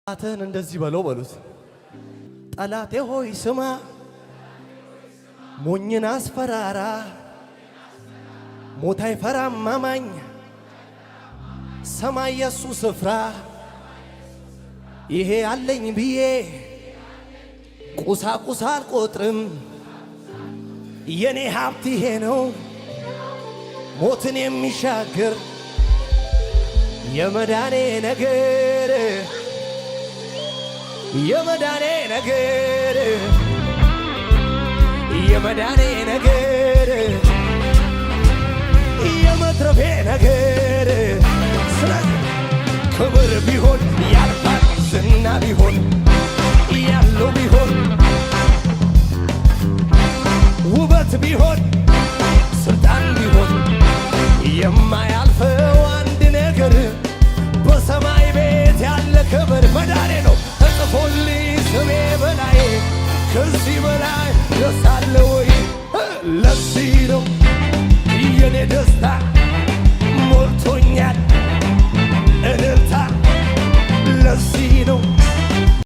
አተን እንደዚህ በለው በሉት። ጠላቴ ሆይ ስማ፣ ሞኝን አስፈራራ፣ ሞት አይፈራም አማኝ፣ ሰማይ የሱ ስፍራ። ይሄ አለኝ ብዬ ቁሳቁስ አልቆጥርም፣ የኔ ሀብት ይሄ ነው ሞትን የሚሻገር የመዳኔ ነገር የመዳኔ ነገር የመዳኔ ነገር የመትረፌ ነገር። ስለዚህ ክብር ቢሆን ያልፋል፣ ዝና ቢሆን ያለው ቢሆን ውበት ቢሆን ስልጣን ቢሆን የማያልፈው አንድ ነገር በሰማይ ቤት ያለ ክብር መዳኔ ነው። ተጽፎልኝ ስሜ በላይ ከዚህ በላይ ደስ አለ ወይ? ለዚህ